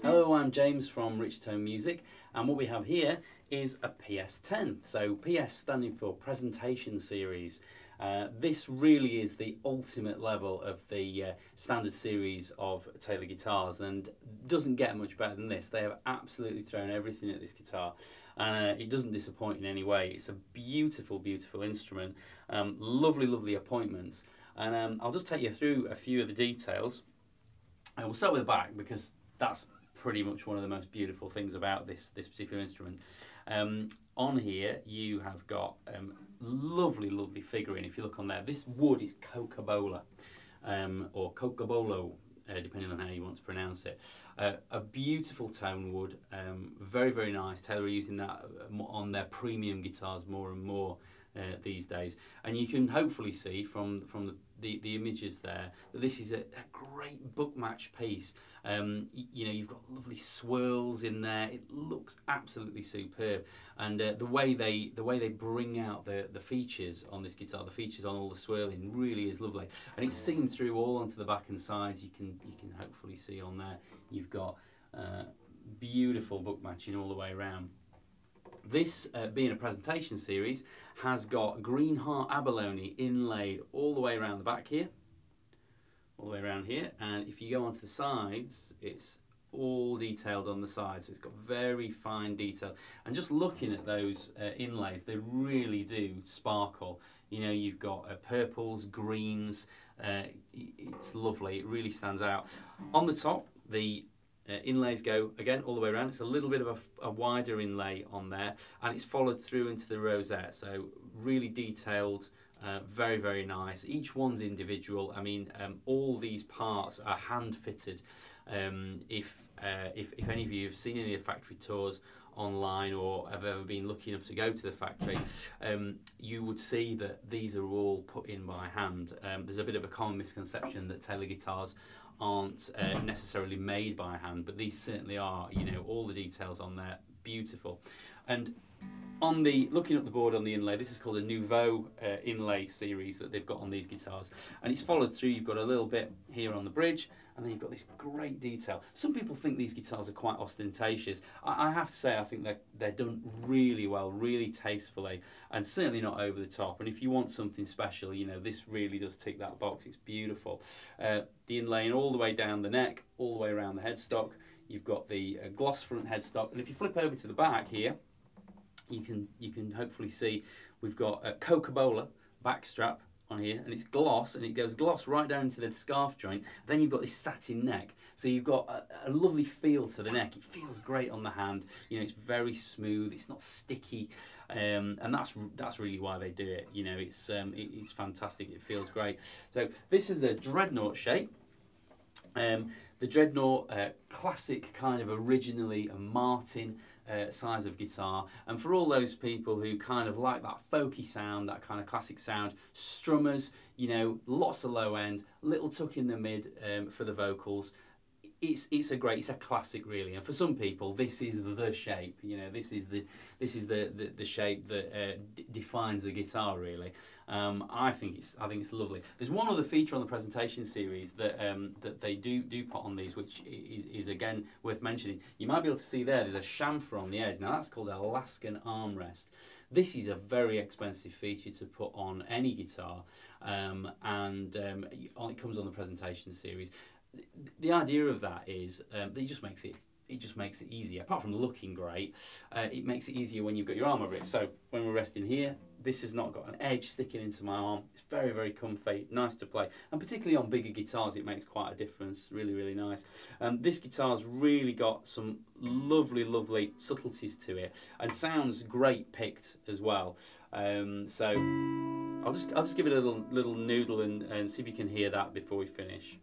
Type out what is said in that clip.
Hello, I'm James from Rich Tone Music, and what we have here is a PS10. So PS standing for Presentation Series. This really is the ultimate level of the standard series of Taylor guitars, and doesn't get much better than this. They have absolutely thrown everything at this guitar, and it doesn't disappoint in any way. It's a beautiful, beautiful instrument. Lovely, lovely appointments, and I'll just take you through a few of the details. And we'll start with the back, because that's pretty much one of the most beautiful things about this particular instrument. On here you have got lovely, lovely figurine. If you look on there, this wood is Cocobolo, or Cocobolo, depending on how you want to pronounce it. A beautiful tone wood, very, very nice. Taylor are using that on their premium guitars more and more these days, and you can hopefully see from the images there that this is a great book match piece. You know, you've got lovely swirls in there. It looks absolutely superb, and the way they bring out the features on this guitar, the features on all the swirling, really is lovely, and it's seen through all onto the back and sides. You can hopefully see on there you've got beautiful book matching all the way around. This, being a presentation series, has got green heart abalone inlaid all the way around the back here, all the way around here, and if you go onto the sides, it's all detailed on the sides, so it's got very fine detail. And just looking at those inlays, they really do sparkle. You know, you've got purples, greens, it's lovely, it really stands out. On the top, the inlays go again all the way around. It's a little bit of a wider inlay on there, and it's followed through into the rosette, so really detailed, very, very nice. Each one's individual. I mean, all these parts are hand fitted. If any of you have seen any of the factory tours online, or have ever been lucky enough to go to the factory, you would see that these are all put in by hand. There's a bit of a common misconception that Taylor guitars aren't necessarily made by hand, but these certainly are. You know, all the details on there, beautiful. And on the, looking at the board on the inlay, this is called a Nouveau inlay series that they've got on these guitars, and it's followed through. You've got a little bit here on the bridge, and then you've got this great detail. Some people think these guitars are quite ostentatious. I have to say, I think they're done really well, really tastefully, and certainly not over the top. And if you want something special, you know, this really does tick that box. It's beautiful. The inlaying all the way down the neck, all the way around the headstock. You've got the gloss front headstock, and if you flip over to the back here, you can hopefully see we've got a Cocobolo back strap on here, and it's gloss, and it goes gloss right down into the scarf joint. Then you've got this satin neck, so you've got a lovely feel to the neck. It feels great on the hand. You know, it's very smooth. It's not sticky, and that's really why they do it. You know, it's fantastic. It feels great. So this is the Dreadnought shape. The Dreadnought, classic kind of originally a Martin size of guitar, and for all those people who kind of like that folky sound, that kind of classic sound, strummers, you know, lots of low end, little tuck in the mid for the vocals. It's a classic really, and for some people this is the shape. You know, this is the shape that defines a guitar really. I think it's lovely. There's one other feature on the presentation series that that they do put on these, which is again worth mentioning. You might be able to see there's a chamfer on the edge. Now that's called an Alaskan armrest. This is a very expensive feature to put on any guitar, and it comes on the presentation series. The idea of that is that it just makes it easier. Apart from looking great, it makes it easier when you've got your arm over it. So when we're resting here, this has not got an edge sticking into my arm. It's very, very comfy, nice to play, and particularly on bigger guitars, it makes quite a difference. Really, really nice. This guitar's really got some lovely, lovely subtleties to it, and sounds great picked as well. So I'll just give it a little noodle and see if you can hear that before we finish.